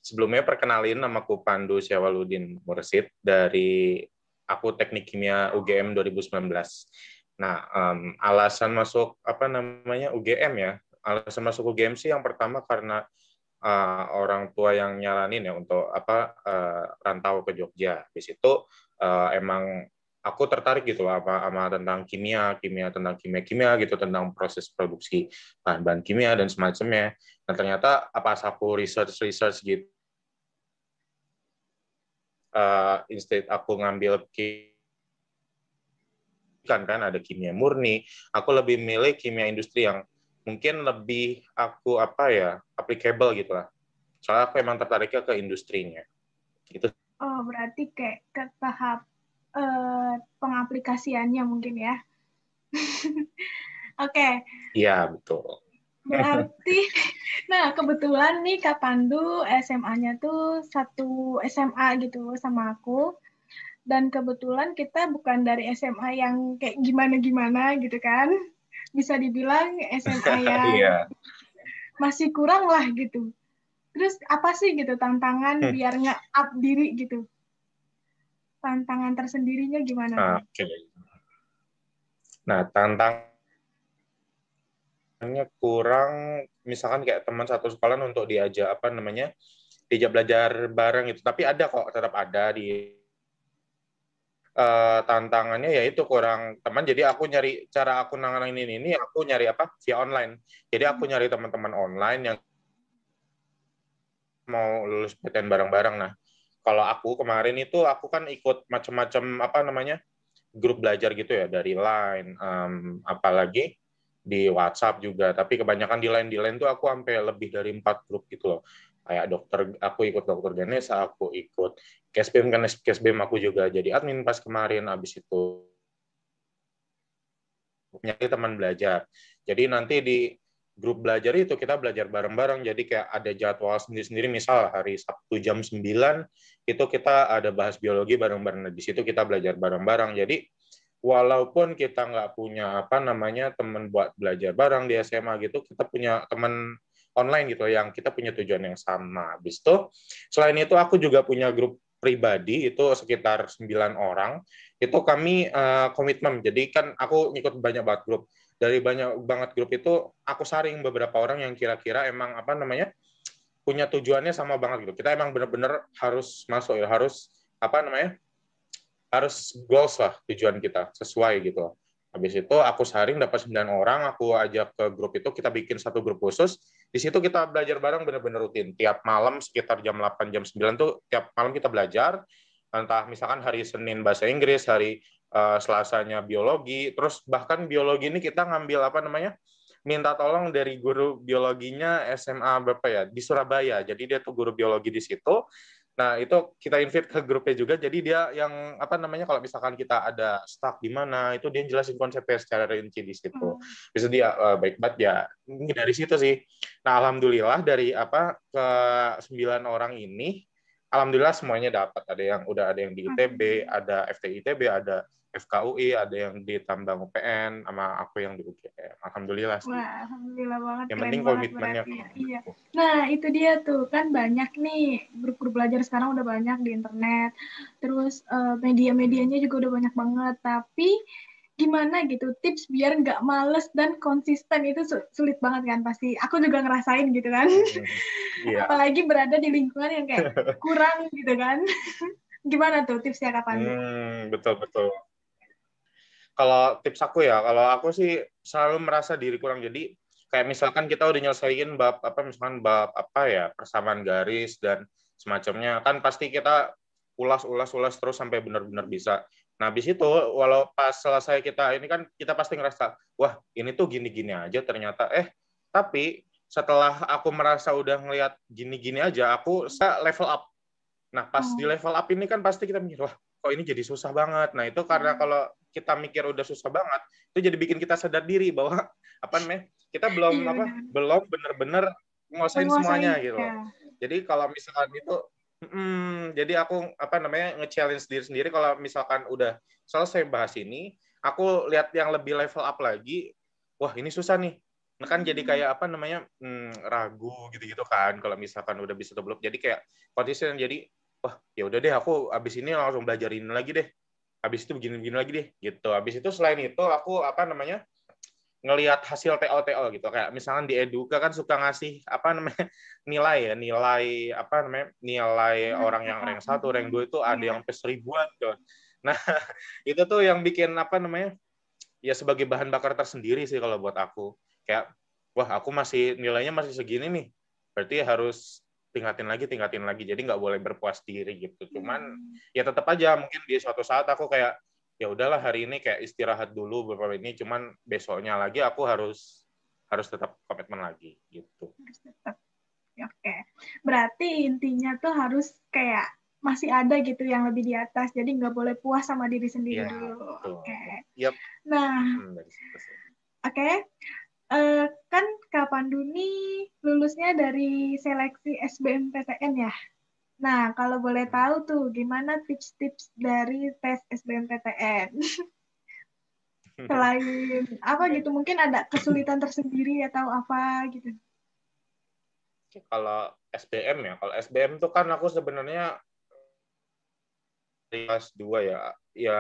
Sebelumnya perkenalin, namaku Pandu Syawaludin Mursid dari aku Teknik Kimia UGM 2019. Nah, alasan masuk apa namanya UGM ya, alasan masuk UGM sih yang pertama karena orang tua yang nyaranin ya untuk rantau ke Jogja. Di situ emang aku tertarik gitu lah sama tentang kimia tentang kimia gitu, tentang proses produksi bahan-bahan kimia dan semacamnya. Nah ternyata pas aku research gitu, instead aku ngambil kan ada kimia murni, aku lebih milih kimia industri yang mungkin lebih aku applicable gitu lah. Soalnya aku emang tertariknya ke industrinya. Itu. Oh, berarti kayak ke tahap pengaplikasiannya mungkin ya. Oke. Iya, betul. Berarti, nah kebetulan nih Kak Pandu SMA-nya tuh satu SMA gitu sama aku. Dan kebetulan kita bukan dari SMA yang kayak gimana-gimana gitu kan. Bisa dibilang SMA yang Iya. masih kurang lah gitu. Terus apa sih gitu tantangan biar nge-up diri gitu? Tantangan tersendirinya gimana tuh? Oke. Nah, tantangannya kurang, misalkan kayak teman satu sekolah untuk diajak diajak belajar bareng itu. Tapi ada kok, tetap ada di tantangannya yaitu kurang teman. Jadi aku nyari cara aku nanganin ini aku nyari via online. Jadi aku nyari teman-teman online yang mau lulus PTN bareng-bareng. Nah, kalau aku kemarin itu aku kan ikut macam-macam grup belajar gitu ya, dari Line, apalagi di WhatsApp juga. Tapi kebanyakan di Line tuh aku sampai lebih dari 4 grup gitu loh. Kayak dokter, aku ikut dokter Ganesha, aku ikut Kesbem, kan Kesbem aku juga jadi admin pas kemarin. Abis itu nyari teman belajar. Jadi nanti di grup belajar itu kita belajar bareng-bareng. Jadi kayak ada jadwal sendiri-sendiri. Misal hari Sabtu jam 9 itu kita ada bahas biologi bareng-bareng. Di situ kita belajar bareng-bareng. Jadi walaupun kita nggak punya teman buat belajar bareng di SMA gitu, kita punya teman online gitu yang kita punya tujuan yang sama. Habis itu selain itu aku juga punya grup pribadi itu sekitar 9 orang. Itu kami komitmen. Jadi kan aku ngikut banyak banget grup. Dari banyak banget grup itu aku saring beberapa orang yang kira-kira emang punya tujuannya sama banget gitu. Kita emang benar-benar harus masuk ya, harus goals lah tujuan kita sesuai gitu. Habis itu aku saring dapat 9 orang, aku ajak ke grup itu, kita bikin satu grup khusus. Di situ kita belajar bareng benar-benar rutin. Tiap malam sekitar jam 8 jam 9 tuh tiap malam kita belajar. Entah misalkan hari Senin bahasa Inggris, hari Selasanya biologi, terus bahkan biologi ini kita ngambil minta tolong dari guru biologinya SMA berapa ya di Surabaya. Jadi dia tuh guru biologi di situ. Nah, itu kita invite ke grupnya juga. Jadi dia yang kalau misalkan kita ada stuck di mana, itu dia jelasin konsepnya secara rinci di situ. Bisa dia baik banget ya. Ini dari situ sih. Nah, alhamdulillah dari ke 9 orang ini, alhamdulillah semuanya dapat. Ada yang di ITB, ada FTITB, ada FKUI, ada yang di Tambang UPN, sama aku yang di UGM. Alhamdulillah sih. Wah, alhamdulillah banget, Yang keren penting banget komitmennya. berarti ya. Iya. Nah, itu dia tuh, kan banyak nih grup-grup belajar sekarang udah banyak di internet. Terus media-medianya juga udah banyak banget. Tapi gimana gitu tips biar nggak males dan konsisten itu sulit banget kan pasti. Aku juga ngerasain gitu kan. Iya. Apalagi berada di lingkungan yang kayak kurang gitu kan. Gimana tuh tipsnya Kapan? Betul. Kalau tips aku ya, kalau aku sih selalu merasa diri kurang. Jadi kayak misalkan kita udah nyelesain misalkan bab persamaan garis dan semacamnya, kan pasti kita ulas terus sampai benar-benar bisa. Nah, habis itu walau pas selesai kita ini kan kita pasti ngerasa, wah ini tuh gini-gini aja ternyata. Tapi setelah aku merasa udah ngelihat gini-gini aja, aku level up. Nah, pas di level up ini kan pasti kita mikir, wah kok ini jadi susah banget. Nah, itu karena kalau kita mikir udah susah banget, itu jadi bikin kita sadar diri bahwa kita belum Iya, belum benar-benar nguasain semuanya gitu. Ya. Jadi kalau misalkan itu jadi aku nge-challenge diri sendiri kalau misalkan udah selesai bahas ini, aku lihat yang lebih level up lagi, wah ini susah nih. Nah, kan jadi kayak apa namanya ragu gitu-gitu kan kalau misalkan udah bisa atau belum. Jadi kayak konsisten, jadi wah ya udah deh aku abis ini langsung belajarin lagi deh. Habis itu begini-begini lagi deh gitu. Habis itu selain itu aku apa namanya ngelihat hasil TO gitu, kayak misalkan di Eduka kan suka ngasih apa namanya nilai apa namanya nilai orang yang rank 1, rank 2 itu ada yang sampai 1000-an tuh. Nah, itu tuh yang bikin apa namanya ya sebagai bahan bakar tersendiri sih kalau buat aku. Kayak wah aku masih nilainya masih segini nih. Berarti harus tingkatin lagi. Jadi nggak boleh berpuas diri gitu. Cuman ya tetap aja mungkin di suatu saat aku kayak ya udahlah hari ini kayak istirahat dulu beberapa ini, cuman besoknya lagi aku harus tetap komitmen lagi gitu. Harus tetap. Oke. Berarti intinya tuh harus kayak masih ada gitu yang lebih di atas. Jadi nggak boleh puas sama diri sendiri Iya, dulu. betul. Oke. Yap. Nah, Dari situ sih. oke. Kan Kak Pandu nih lulusnya dari seleksi SBMPTN ya. Nah, kalau boleh tahu tuh gimana tips-tips dari tes SBMPTN? Selain apa gitu, mungkin ada kesulitan tersendiri atau apa gitu. Kalau SBM ya, kalau SBM tuh kan aku sebenarnya dari kelas 2 ya. Ya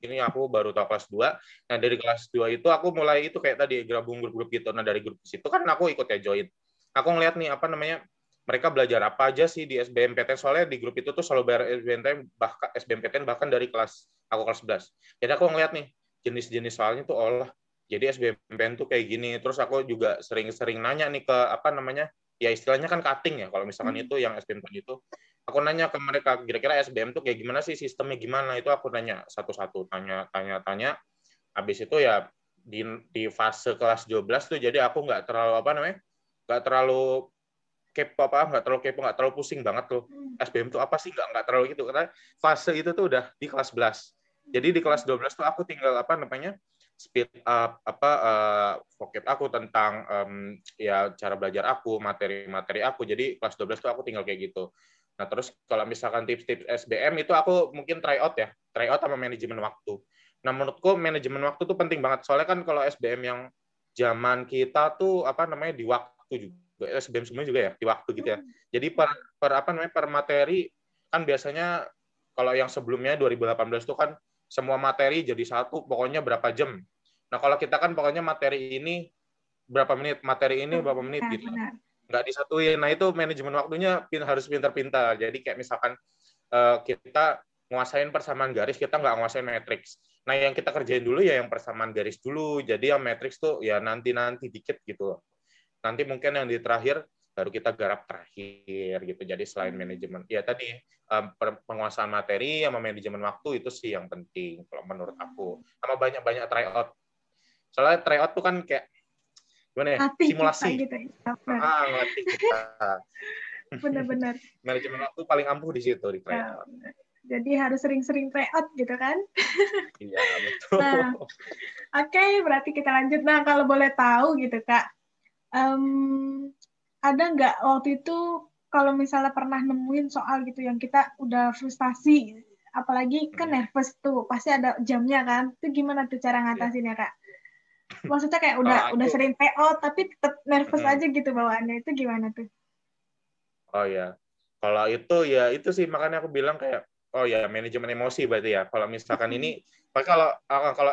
ini aku baru tahu kelas 2. Nah, dari kelas 2 itu aku mulai itu kayak tadi gabung grup-grup gitu. Nah, dari grup situ kan aku ikut ya join. Aku ngeliat nih apa namanya mereka belajar apa aja sih di SBMPTN, soalnya di grup itu tuh selalu bayar SBMPTN bahkan dari kelas aku kelas 11. Jadi aku ngeliat nih jenis-jenis soalnya tuh Allah. Jadi SBMPTN tuh kayak gini. Terus aku juga sering-sering nanya nih ke apa namanya ya istilahnya kan cutting ya kalau misalkan itu yang SBMPTN itu aku nanya ke mereka kira-kira SBM tuh kayak gimana sih, sistemnya gimana, itu aku nanya satu-satu, tanya habis itu ya di fase kelas 12 tuh jadi aku nggak terlalu apa namanya nggak terlalu kepo nggak terlalu pusing banget tuh SBM tuh apa sih, nggak terlalu gitu karena fase itu tuh udah di kelas 11. Jadi di kelas 12 tuh aku tinggal apa namanya speed up apa vocab aku tentang ya cara belajar aku, materi-materi aku. Jadi kelas 12 tuh aku tinggal kayak gitu. Nah, terus kalau misalkan tips-tips SBM itu aku mungkin try out ya. Try out sama manajemen waktu. Nah, menurutku manajemen waktu tuh penting banget. Soalnya kan kalau SBM yang zaman kita tuh apa namanya di waktu juga. SBM semuanya juga ya di waktu gitu ya. Jadi per apa namanya per materi kan biasanya kalau yang sebelumnya 2018 tuh kan semua materi jadi satu, pokoknya berapa jam. Nah, kalau kita kan pokoknya materi ini berapa menit, materi ini berapa menit gitu. Benar. Nggak disatuin. Nah, itu manajemen waktunya harus pintar-pintar. Jadi kayak misalkan kita nguasain persamaan garis, kita nggak nguasain matriks. Nah, yang kita kerjain dulu ya yang persamaan garis dulu. Jadi yang matriks tuh ya nanti dikit gitu. Nanti mungkin yang di terakhir baru kita garap terakhir gitu. Jadi selain manajemen, ya tadi penguasaan materi sama manajemen waktu itu sih yang penting kalau menurut aku. Sama banyak-banyak tryout. Soalnya tryout tuh kan kayak gimana ya? Latih kita Simulasi. gitu ya. Ngelatih kita. Benar-benar. Manajemen waktu paling ampuh di situ di Ya, tryout. jadi harus sering-sering try out gitu kan. Iya, betul. Nah, oke, berarti kita lanjut. Nah, kalau boleh tahu gitu, Kak, ada nggak waktu itu kalau misalnya pernah nemuin soal gitu yang kita udah frustasi, apalagi kan nervous tuh, pasti ada jamnya kan. Itu gimana tuh cara Iya. ngatasinnya, Kak? Maksudnya kayak Kalau udah aku, sering PO tapi tetap nervous mm, aja gitu bawaannya. Itu gimana tuh? oh ya, kalau itu ya itu sih makanya aku bilang kayak oh ya manajemen emosi berarti ya. Kalau misalkan ini, kalau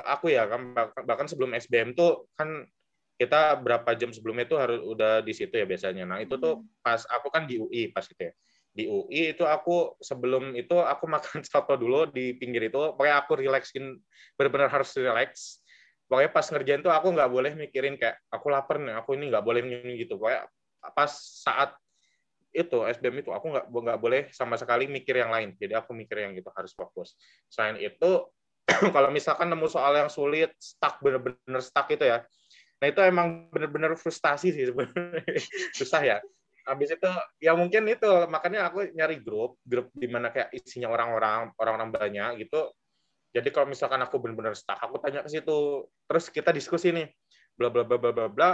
aku ya kan bahkan sebelum SBM tuh kan kita berapa jam sebelumnya itu harus udah di situ ya biasanya. Nah itu tuh pas aku kan di UI pas itu ya. Di UI itu aku sebelum itu aku makan soto dulu di pinggir itu. Pokoknya aku relaxin, benar-benar harus relax. Pokoknya pas ngerjain tuh aku nggak boleh mikirin kayak aku lapar nih, aku ini nggak boleh gitu. Pokoknya pas saat itu SBM itu aku nggak boleh sama sekali mikir yang lain. Jadi aku mikir yang gitu harus fokus. Selain itu kalau misalkan nemu soal yang sulit, stuck bener-bener stuck itu ya. Nah itu emang bener-bener frustasi sih sebenarnya. Susah ya. Habis itu ya mungkin itu makanya aku nyari grup di mana kayak isinya orang-orang banyak gitu. Jadi kalau misalkan aku bener-bener stuck, aku tanya ke situ. Terus kita diskusi nih, bla bla bla bla bla bla,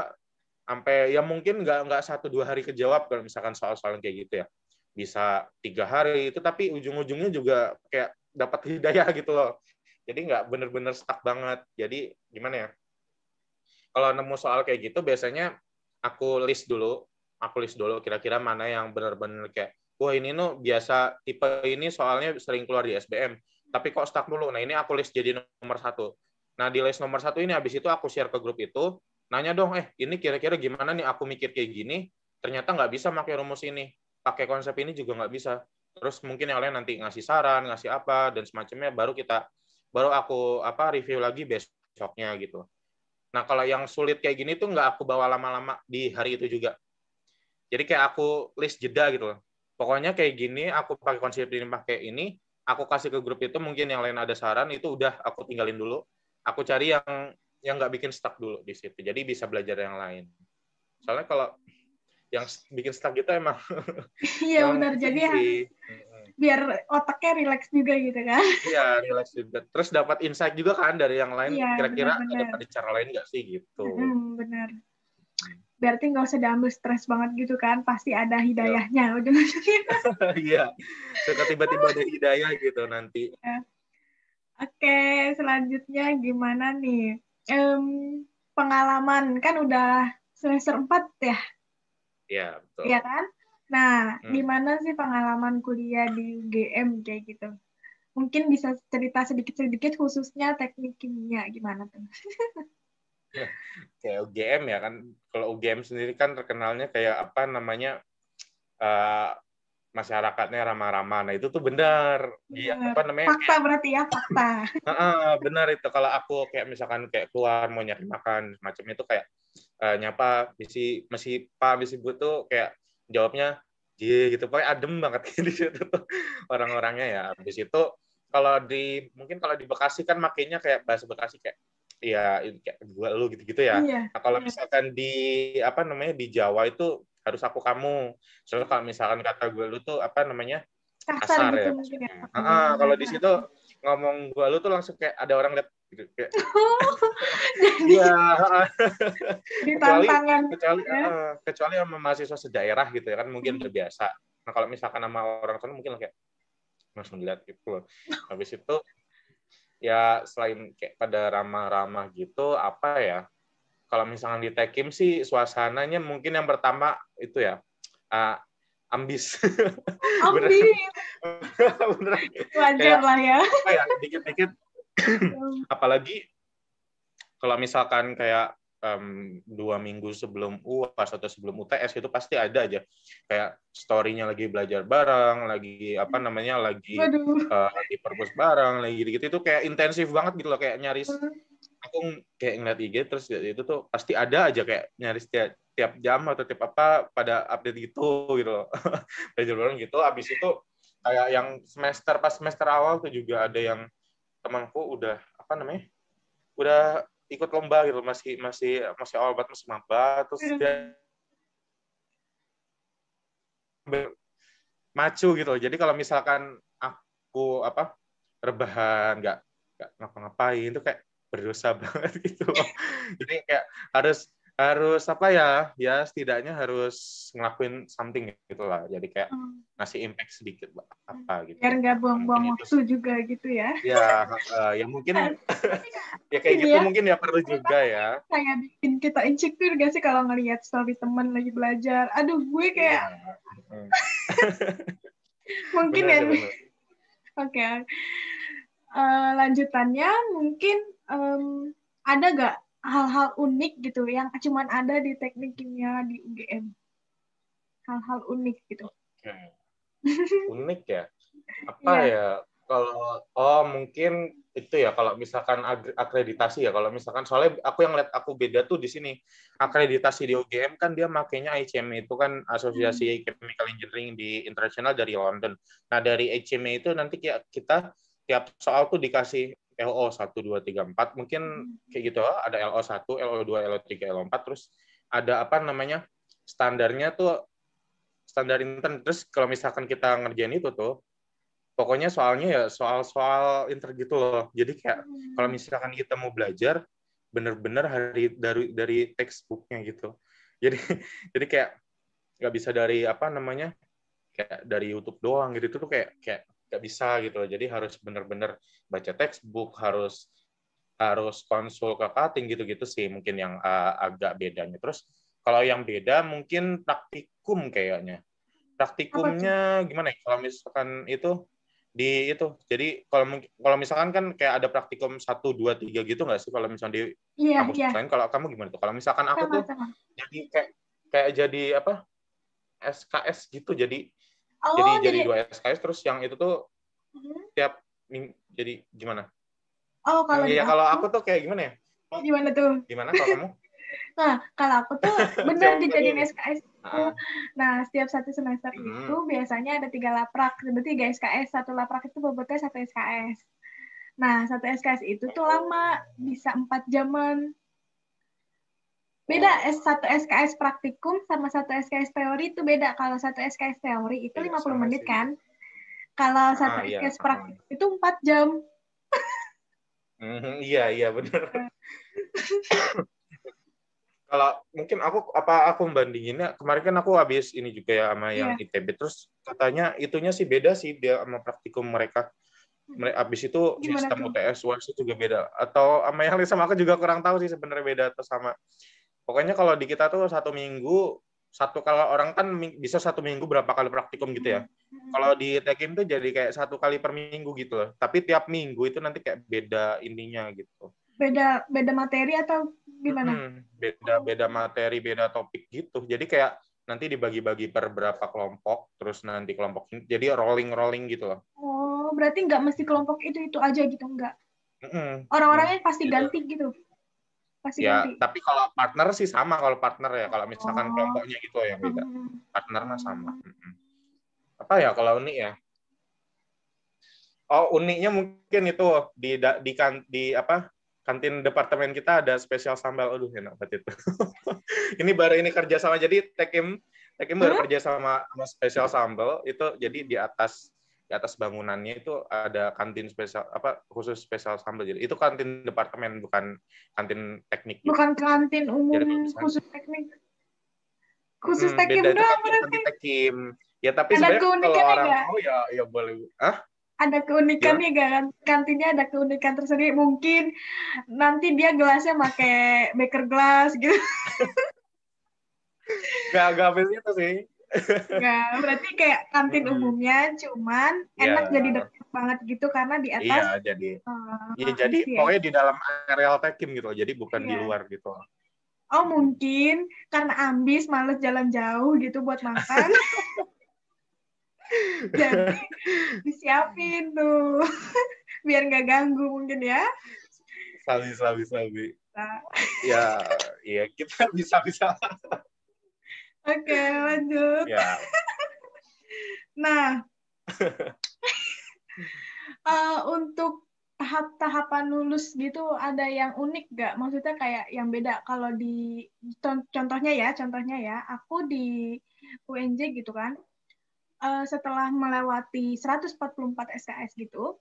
sampai ya mungkin nggak 1-2 hari kejawab kalau misalkan soal-soal kayak gitu ya. Bisa 3 hari itu, tapi ujung-ujungnya juga kayak dapat hidayah gitu loh. Jadi nggak bener-bener stuck banget. Jadi gimana ya? kalau nemu soal kayak gitu biasanya aku list dulu kira-kira mana yang benar-benar kayak wah ini no biasa tipe ini soalnya sering keluar di SBM tapi kok stuck dulu. Nah ini aku list jadi nomor 1. Nah di list nomor 1 ini habis itu aku share ke grup itu, nanya dong ini kira-kira gimana nih aku mikir kayak gini, ternyata nggak bisa pakai rumus ini, pakai konsep ini juga nggak bisa. Terus mungkin yang lain nanti ngasih saran, ngasih apa dan semacamnya, baru aku review lagi besoknya gitu. Nah, kalau yang sulit kayak gini tuh nggak aku bawa lama-lama di hari itu juga. Jadi kayak aku list jeda gitu loh. Pokoknya kayak gini, aku pakai konsep ini, pakai ini, aku kasih ke grup itu, mungkin yang lain ada saran, itu udah aku tinggalin dulu. Aku cari yang nggak bikin stuck dulu di situ. Jadi bisa belajar yang lain. Soalnya kalau yang bikin stuck gitu emang Iya benar, pusing jadi sih. biar otaknya rileks juga gitu kan. Iya, relax juga. Terus dapat insight juga kan dari yang lain, Iya kira-kira benar-benar. ada cara lain nggak sih gitu. Benar. Berarti nggak usah diambil stres banget gitu kan, pasti ada Iya. hidayahnya ujung-ujungnya. Iya, suka tiba-tiba ada hidayah gitu nanti. Ya. Oke, selanjutnya gimana nih? Em, Pengalaman kan udah semester 4 ya, Iya, ya betul. kan? Nah, Hmm. gimana sih pengalaman kuliah di UGM kayak gitu? Mungkin bisa cerita sedikit-sedikit khususnya teknik kimia gimana tuh? Kayak UGM ya kan, kalau UGM sendiri kan terkenalnya kayak apa namanya, eh, masyarakatnya ramah-ramah. Nah itu tuh benar. Dia Bener. apa namanya Fakta kayak berarti ya, fakta. benar itu. Kalau aku kayak misalkan kayak keluar mau nyari makan macam itu kayak nyapa misi Pak misi Bu tuh kayak jawabnya gitu pokoknya adem banget di situ tuh orang-orangnya ya. Habis itu mungkin kalau di Bekasi kan makainya kayak bahasa Bekasi kayak ya kayak gua lu gitu-gitu ya. Iya, Nah, kalau iya. misalkan di apa namanya di Jawa itu harus aku kamu. Soalnya kalau misalkan kata gue lu tuh apa namanya Kasar kasar gitu ya mungkin ya. maksudnya. Oh, Kalau benar. di situ ngomong gue lu tuh langsung kayak ada orang lihat gitu. Kayak, Jadi, iya, jadi kecuali tantangan kecuali ya. kecuali sama mahasiswa sedaerah gitu ya kan mungkin Hmm. udah biasa. Nah kalau misalkan sama orang sana mungkin kayak langsung dilihat gitu loh. Habis itu ya selain kayak pada ramah-ramah gitu apa ya? Kalau misalkan di Tekim sih suasananya mungkin yang pertama itu ya uh, ambis. Bener, Ambil, bener. wajar Kayak lah ya. apa ya dikit-dikit apalagi kalau misalkan kayak 2 minggu sebelum UAS atau sebelum UTS itu pasti ada aja kayak story-nya lagi belajar bareng, lagi apa namanya, lagi Waduh. di perpus bareng, lagi gitu-gitu itu kayak intensif banget gitu loh kayak nyaris aku kayak ngeliat IG terus itu tuh pasti ada aja kayak nyaris tiap jam atau tiap apa pada update gitu loh. Belajar bareng gitu. Abis itu kayak yang pas semester awal tuh juga ada yang temanku udah apa namanya udah ikut lomba gitu masih masih masih awal banget masih maba terus dia maju gitu. Jadi kalau misalkan aku apa rebahan nggak ngapa-ngapain itu kayak berdosa banget gitu loh. Jadi kayak harus harus apa ya setidaknya harus ngelakuin something gitu lah. Jadi kayak ngasih impact sedikit apa Biar gitu. nggak Nah, mungkin buang-buang itu waktu sih. juga gitu ya. Ya ya mungkin Tapi Kak, ya kayak ini gitu ya, mungkin ya perlu menurut juga aku nih, ya. kayak bikin kita insecure gak sih kalau ngelihat story temen lagi belajar. Aduh, gue Iya. kayak mungkin Benar ya. sih benar. Oke. Lanjutannya mungkin em, ada gak hal-hal unik gitu yang cuman ada di teknik kimia di UGM? Hal-hal unik gitu. Oke. Unik ya. Apa Iya. ya kalau mungkin itu ya kalau misalkan akreditasi ya kalau misalkan soalnya aku yang lihat aku beda tuh di sini akreditasi di UGM kan dia makainya ICME itu kan Hmm. Asosiasi Chemical Engineering di internasional dari London. Nah dari ICME itu nanti kita tiap soal tuh dikasih LO 1 2 3 4 mungkin kayak gitu ada LO 1 LO 2 LO 3 LO 4 terus ada apa namanya standarnya tuh standar intern terus kalau misalkan kita ngerjain itu tuh pokoknya soalnya ya soal-soal inter gitu loh. Jadi kayak kalau Hmm. misalkan kita mau belajar bener-bener dari textbooknya gitu. Jadi jadi kayak nggak bisa dari apa namanya kayak dari YouTube doang gitu itu tuh kayak kayak nggak bisa gitu loh. Jadi harus bener-bener baca textbook, harus harus konsul ke cutting gitu-gitu sih mungkin yang agak bedanya. Terus kalau yang beda mungkin praktikum kayaknya. Apa tuh? Praktikumnya gimana ya? Kalau misalkan itu jadi kalau misalkan kan kayak ada praktikum 1, 2, 3 gitu nggak sih kalau misalnya di Iya, kampus iya. lain? Kalau kamu gimana tuh? Kalau misalkan aku tuh Sama-sama. jadi kayak jadi apa SKS gitu Oh, jadi jadi 2 SKS terus yang itu tuh hmm. tiap jadi gimana? Oh, kalau di Ya kalau aku aku tuh kayak gimana ya? gimana tuh? Gimana kalau kamu? Nah, kalau aku tuh bener Siapa dijadiin dulu nih? SKS itu. Ah, Nah, setiap satu semester itu hmm. biasanya ada 3 laprak, berarti 3 SKS. Satu laprak itu bobotnya 1 SKS. Nah, 1 SKS itu tuh lama, bisa 4 jaman. Beda, Oh, satu SKS praktikum sama satu SKS teori itu beda. Kalau satu SKS teori itu iya 50 sama menit sih. kan. Kalau satu Iya. SKS praktikum itu 4 jam. Iya iya benar. Kalau mungkin aku membandinginnya kemarin kan aku habis ini juga ya sama yang Iya. ITB terus katanya itunya sih beda sih dia sama praktikum mereka. Habis itu Gimana sistem tuh? UTS UAS itu juga beda atau sama yang sama aku juga kurang tahu sih sebenarnya beda atau sama. Pokoknya kalau di kita tuh 1 minggu kalau orang kan bisa 1 minggu berapa kali praktikum gitu ya. Kalau di Tekim tuh jadi kayak 1 kali per minggu gitu loh. Tapi tiap minggu itu nanti kayak beda ininya gitu. Beda beda materi atau gimana? Beda materi, beda topik gitu. Jadi kayak nanti dibagi-bagi per berapa kelompok, terus nanti kelompok ini jadi rolling gitu loh. Oh, berarti nggak mesti kelompok itu aja gitu, nggak? Orang-orangnya pasti Gitu. ganti gitu, pasti Ya, ganti. tapi kalau partner sih sama kalau partner ya. Kalau misalkan Oh, kelompoknya gitu yang beda. hmm. Partnernya sama. Hmm. Apa ya kalau unik ya? Oh, uniknya mungkin itu di apa? Kantin departemen kita ada spesial sambal. Aduh, enak banget itu. Ini kerja sama jadi Tekim baru Hmm? kerja sama spesial sambal itu jadi di atas bangunannya itu ada kantin spesial apa khusus spesial sambal jadi itu kantin departemen bukan kantin teknik gitu. Bukan kantin umum Jadi kalau misalkan khusus teknik, khusus beda tekim itu doang kantin berarti. Tekim. Ya tapi Ada sebenarnya kalau keunikannya orang nggak? mau ya boleh. Ah, Ada keunikannya gimana? nggak? Kantinnya ada keunikan tersendiri. Mungkin nanti dia gelasnya pakai beker gelas gitu. Gak habis itu sih. Nggak, berarti kayak kantin umumnya, cuman enak jadi Ya, deket banget gitu karena di iya atas. jadi ya I jadi see, I pokoknya see. di dalam areal Tekim gitu, jadi bukan di Iya. luar gitu. Oh mungkin karena ambis, males jalan jauh gitu buat makan, jadi disiapin tuh biar nggak ganggu mungkin ya. Sabi. Nah, Ya, iya kita bisa. oke, lanjut. Ya, Nah, untuk tahap-tahapan lulus gitu ada yang unik nggak? Maksudnya kayak yang beda. Kalau di contohnya ya, aku di UNJ gitu kan, setelah melewati 144 SKS gitu,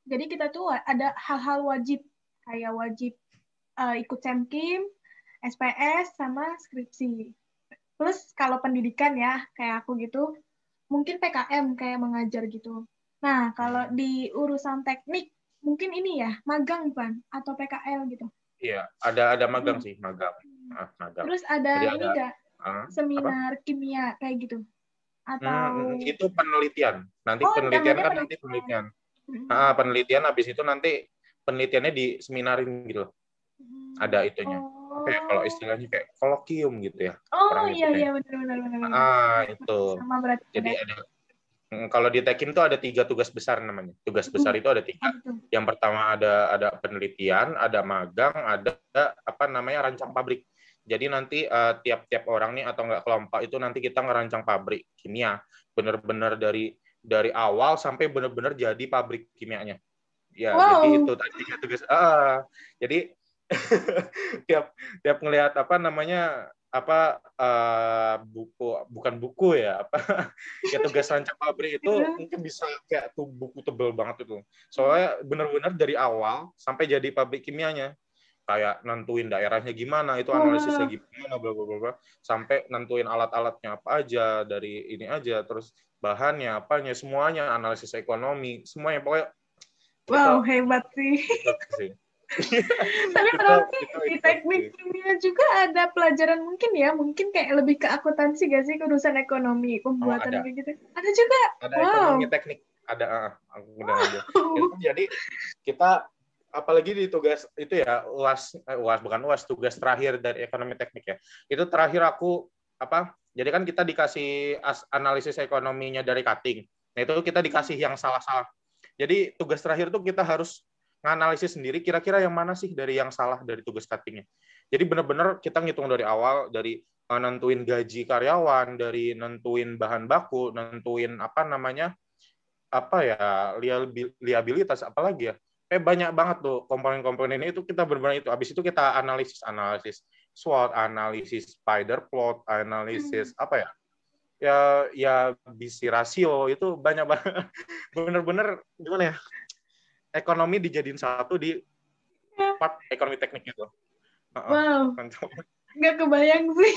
jadi kita tuh ada hal-hal wajib, kayak wajib ikut Semkim, SPS, sama skripsi. Plus kalau pendidikan ya, kayak aku gitu, mungkin PKM kayak mengajar gitu. Nah, kalau di urusan teknik, mungkin ini ya, magang bukan? Atau PKL gitu. iya ada magang Hmm. sih magang. Magang. Terus ada Jadi ini ada nggak, apa? seminar kimia kayak gitu? Atau, Itu penelitian. Nanti oh penelitian namanya kan nanti penelitian. penelitian. Hmm. Penelitian habis itu nanti penelitiannya di seminarin gitu loh. Ada itunya. Apa ya kalau Oh, istilahnya kayak kolokium gitu ya oh orang iya nyebutnya. iya benar benar benar benar. Itu. Sama berarti Jadi ada. kalau di Tekim tuh ada 3 tugas besar namanya. Tugas besar itu ada 3. Apa tuh? Yang pertama ada penelitian, ada magang, ada apa namanya rancang pabrik. Jadi nanti tiap-tiap orang nih atau enggak kelompok itu nanti kita ngerancang pabrik kimia, benar-benar dari awal sampai benar-benar jadi pabrik kimianya. Ya, jadi itu Wow. tadi 3 tugas. Jadi tiap tiap ngelihat apa namanya buku bukan buku ya apa ya tugas rancang pabrik itu mungkin bisa kayak tuh buku tebel banget itu soalnya benar-benar dari awal sampai jadi pabrik kimianya kayak nentuin daerahnya gimana itu analisisnya Wah, gimana bla bla bla sampai nentuin alat-alatnya apa aja dari ini aja terus bahannya apanya semuanya analisis ekonomi semuanya pokoknya itu wow, hebat sih. itu sih Tapi itu berarti itu di itu teknik sih. kimia juga ada pelajaran mungkin ya, mungkin kayak lebih ke akuntansi gak sih, urusan ekonomi, Oh, pembuatan ada kayak gitu. Ada juga. Wow. ekonomi teknik, ada, aku udah ngambil itu. Wow. Jadi kita apalagi di tugas itu ya, UAS bukan UAS, tugas terakhir dari ekonomi teknik ya, itu terakhir aku apa, jadi kan kita dikasih analisis ekonominya dari cutting, nah itu kita dikasih yang salah-salah, jadi tugas terakhir tuh kita harus nganalisis sendiri kira-kira yang mana sih dari yang salah dari tugas cuttingnya. Jadi benar-benar kita ngitung dari awal, dari nentuin gaji karyawan, dari nentuin bahan baku, nentuin apa namanya, apa ya, liabilitas, apalagi ya, banyak banget tuh komponen-komponen itu, kita benar-benar itu. Habis itu kita analisis SWOT, analisis spider plot, analisis Hmm. apa ya, ya BC rasio, itu banyak banget. Bener-bener gimana ya, ekonomi dijadiin satu di part ekonomi teknik itu. Wow, Mantap. nggak kebayang sih.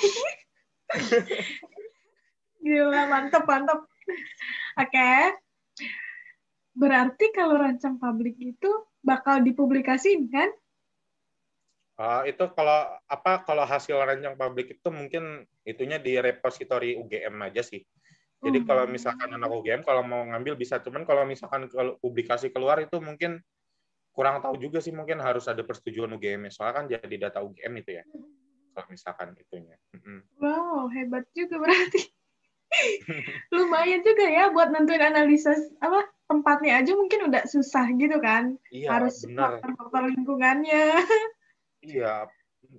Gila, mantap, mantap. Oke, berarti kalau rancang publik itu bakal dipublikasiin kan? Itu kalau apa, kalau hasil rancang publik itu mungkin itunya di repositori UGM aja sih. Jadi kalau misalkan anak Hmm. UGM kalau mau ngambil bisa, cuman kalau misalkan kalau publikasi keluar itu mungkin kurang tahu juga sih, mungkin harus ada persetujuan UGM. Soalnya kan jadi data UGM itu ya. Kalau misalkan itunya. Wow, hebat juga berarti. Lumayan juga ya buat nentuin analisa apa tempatnya aja mungkin udah susah gitu kan. Iya, Harus benar. faktor-faktor lingkungannya. Iya.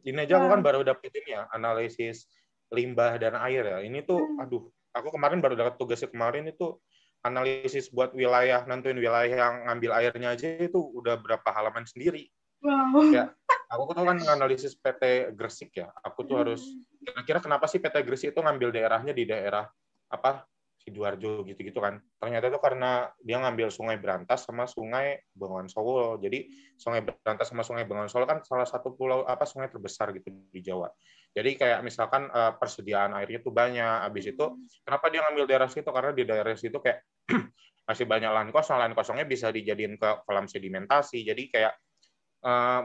Ini aja aku kan Wow. baru dapet ini ya, analisis limbah dan air ya. Ini tuh, Hmm. aduh, aku kemarin baru dapat tugasnya kemarin itu, analisis buat wilayah, nentuin wilayah yang ngambil airnya aja itu udah berapa halaman sendiri. Wow. Kayak, aku tuh kan analisis PT Gresik ya. Aku tuh harus, Hmm. kira-kira kenapa sih PT Gresik itu ngambil daerahnya di daerah apa, Sidoarjo gitu-gitu kan. Ternyata itu karena dia ngambil Sungai Berantas sama Sungai Bengawan Solo. Jadi Sungai Berantas sama Sungai Bengawan Solo kan salah satu pulau apa, sungai terbesar gitu di Jawa. Jadi kayak misalkan persediaan airnya tuh banyak. Habis itu kenapa dia ngambil daerah situ? Karena di daerah situ kayak masih banyak lahan kosongnya bisa dijadiin ke kolam sedimentasi. Jadi kayak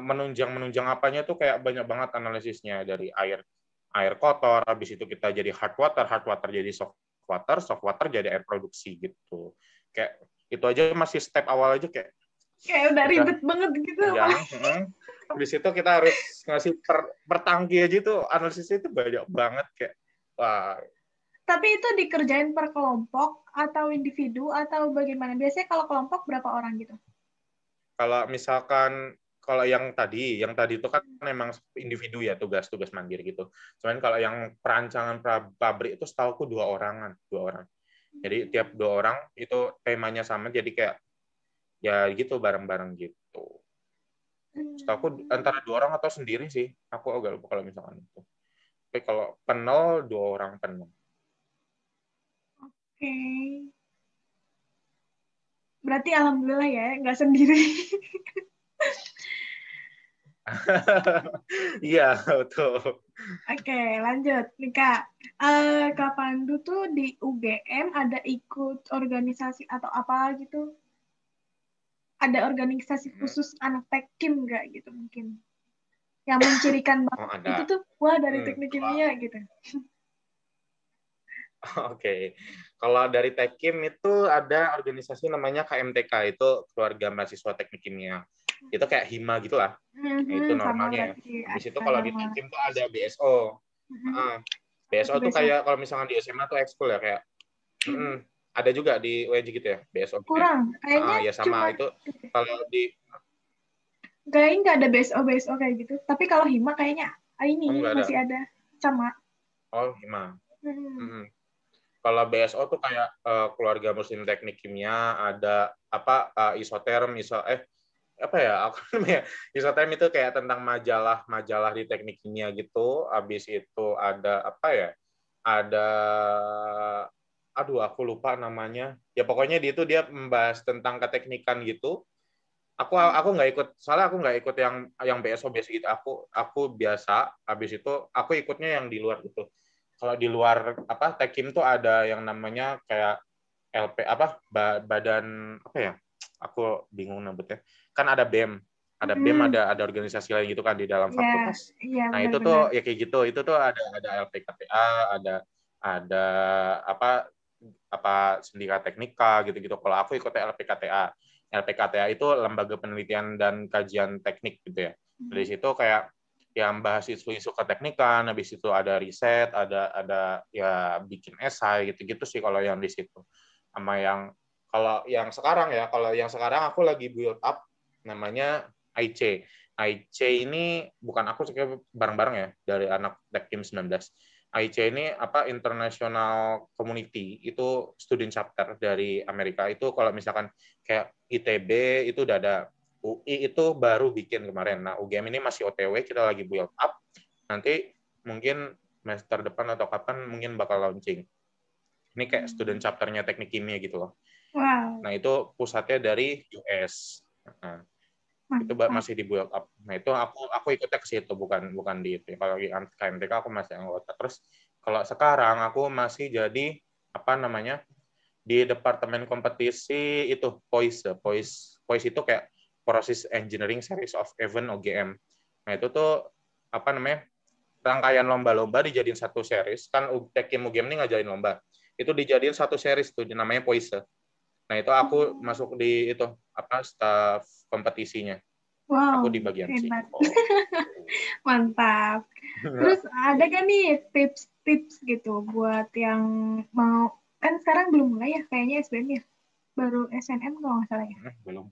menunjang apanya tuh kayak banyak banget analisisnya, dari air kotor, habis itu kita jadi hard water jadi soft water jadi air produksi gitu. Kayak itu aja masih step awal aja kayak Kayak udah udah ribet banget gitu. panjang. Habis itu kita harus ngasih per tangki aja tuh analisisnya itu banyak banget kayak wah. Tapi itu dikerjain per kelompok atau individu atau bagaimana? Biasanya kalau kelompok berapa orang gitu? Kalau misalkan kalau yang tadi itu kan memang individu ya, tugas-tugas mandiri gitu. Cuman kalau yang perancangan pabrik itu setahu aku 2 orangan, 2 orang. Jadi tiap 2 orang itu temanya sama, jadi kayak ya gitu bareng-bareng gitu. Setahu aku Hmm. antara 2 orang atau sendiri sih. Aku agak lupa kalau misalkan itu. Tapi kalau penuh 2 orang penuh. Oke. Berarti alhamdulillah ya, nggak sendiri. Iya betul. Oke, lanjut nih Kak. Kak Pandu tuh di UGM ada ikut organisasi atau apa gitu? Ada organisasi khusus anak tekkim nggak gitu mungkin? Yang mencirikan Oh banget itu ada. tuh, wah dari teknik Kalau kimia gitu. Oke, kalau dari Tekim itu ada organisasi namanya KMTK, itu Keluarga Mahasiswa Teknik Kimia. Itu kayak hima gitulah. Nah, itu Sama normalnya ya. berarti Habis itu kalau di sama. Tekim tuh ada BSO. Mhm. Apa BSO tuh tuh besok? kayak kalau misalnya di SMA tuh ekskul ya, kayak ada juga di UNJ gitu ya, BSO gitu ya. Kurang, kayaknya Ya sama cuma itu kalau di kayaknya nggak ada BSO kayak gitu. Tapi kalau hima kayaknya ini enggak ada. masih ada sama. Oh, hima. Hmm. Mm-mm. Kalau BSO tuh kayak Keluarga Muslim Teknik Kimia, ada apa isoterm, apa ya aku namanya, isoterm itu kayak tentang majalah di teknik kimia gitu. Habis itu ada apa ya, ada, aduh aku lupa namanya ya, pokoknya dia membahas tentang keteknikan gitu. Aku nggak ikut, soalnya aku nggak ikut yang BSO biasa gitu, aku biasa. Habis itu aku ikutnya yang di luar gitu. Kalau di luar apa Tekim tuh ada yang namanya kayak LP apa, badan apa ya, aku bingung nyebutnya, kan ada BEM, ada BEM, ada organisasi lain gitu kan di dalam Iya, fakultas. iya Nah itu benar-benar. tuh ya kayak gitu, itu tuh ada LPKTA, ada apa Sendika Teknika gitu-gitu. Kalau aku ikut LPKTA. LPKTA itu Lembaga Penelitian dan Kajian Teknik gitu ya. Dari situ kayak yang bahas isu-isu keteknikan, habis itu ada riset, ada ya bikin esai gitu-gitu sih kalau yang di situ. Sama yang kalau yang sekarang aku lagi build up namanya IC. IC ini bukan aku sih bareng-bareng ya dari anak Tech Team 19. IC ini apa International Community, itu student chapter dari Amerika. Itu kalau misalkan kayak ITB itu udah ada, UI itu baru bikin kemarin. Nah, UGM ini masih OTW, kita lagi build up. Nanti mungkin semester depan atau kapan mungkin bakal launching. Ini kayak student chapternya teknik kimia gitu loh. Wow, Nah, itu pusatnya dari US. Nah, itu mantap. masih di build up. Nah, itu aku ikutnya ke situ, bukan di itu. Kalau di KMTK aku masih anggota. Terus kalau sekarang aku masih jadi apa namanya? Di departemen kompetisi itu POIS itu kayak Process Engineering Series of Event OGM. Nah, itu tuh apa namanya? Rangkaian lomba-lomba dijadiin satu series. Kan Tekim UGM ini ngajarin lomba. Itu dijadiin satu series tuh namanya POIS. Nah, itu aku masuk di itu apa staff kompetisinya. Aku Wow, di bagian hebat. psiko. Mantap. Terus ada kan nih tips-tips gitu buat yang mau, kan sekarang belum mulai ya kayaknya SBM ya, baru SNM kalau nggak salah ya. Belum.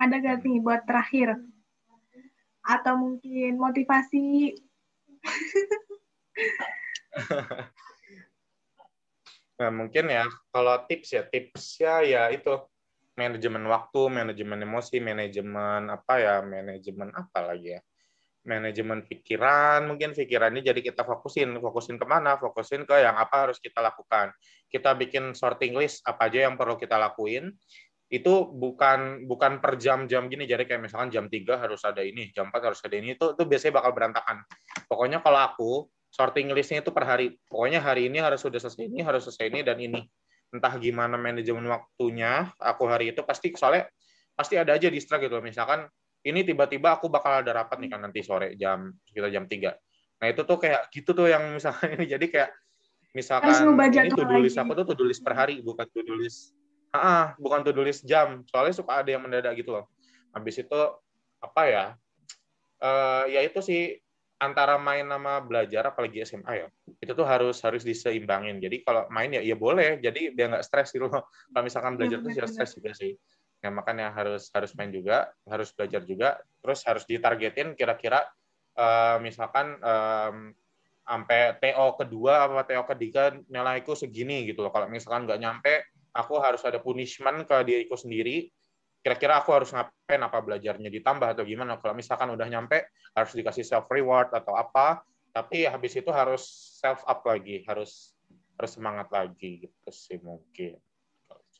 Ada gak nih buat terakhir atau mungkin motivasi? Nah, mungkin ya kalau tipsnya ya itu manajemen waktu, manajemen emosi, manajemen apa lagi ya, manajemen pikiran. Mungkin pikirannya jadi kita fokusin kemana, fokusin ke yang apa harus kita lakukan. Kita bikin sorting list apa aja yang perlu kita lakuin. Itu bukan per jam-jam gini, jadi kayak misalkan jam 3 harus ada ini, jam 4 harus ada ini, itu biasanya bakal berantakan. Pokoknya kalau aku sorting listnya itu per hari, pokoknya hari ini harus sudah selesai ini, harus selesai ini dan ini. Entah gimana manajemen waktunya aku hari itu, soalnya pasti ada aja distract gitu. Misalkan ini tiba-tiba aku bakal ada rapat nih kan nanti sore sekitar jam 3. Nah itu tuh kayak gitu tuh yang misalkan ini, jadi kayak Harus misalkan ngubah ini jadwal to-do list lagi. aku tuh to-do list per hari, bukan to-do list jam, soalnya suka ada yang mendadak gitu loh. Habis itu apa ya, ya itu sih antara main sama belajar, apalagi SMA ya, itu tuh harus diseimbangin. Jadi kalau main ya boleh, jadi biar nggak stres gitu loh. Kalau misalkan Iya belajar tuh ya benar-benar. stres juga sih. Ya makanya harus main juga, harus belajar juga, terus harus ditargetin kira-kira misalkan sampai TO kedua apa TO ketiga nilaiku segini gitu loh. Kalau misalkan nggak nyampe, aku harus ada punishment ke diriku sendiri. Kira-kira aku harus ngapain, apa belajarnya ditambah atau gimana. Kalau misalkan udah nyampe, harus dikasih self reward atau apa. Tapi habis itu harus self up lagi, harus semangat lagi gitu sih mungkin.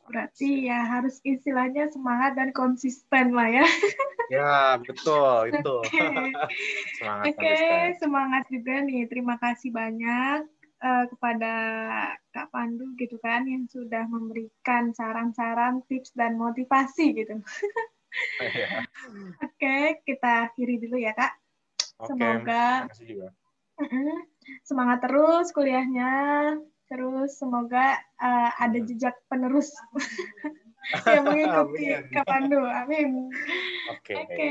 Berarti ya harus istilahnya semangat dan konsisten lah ya. Ya, betul itu. Oke, Semangat oke, konsisten. semangat juga nih. Terima kasih banyak kepada Kak Pandu gitu kan yang sudah memberikan saran-saran, tips dan motivasi gitu. Ya. Oke, kita akhiri dulu ya Kak. Oke, Semoga makasih juga. semangat terus kuliahnya. Terus semoga ada jejak penerus yang mengikuti Amin. Kak Pandu. Amin. Oke. Oke.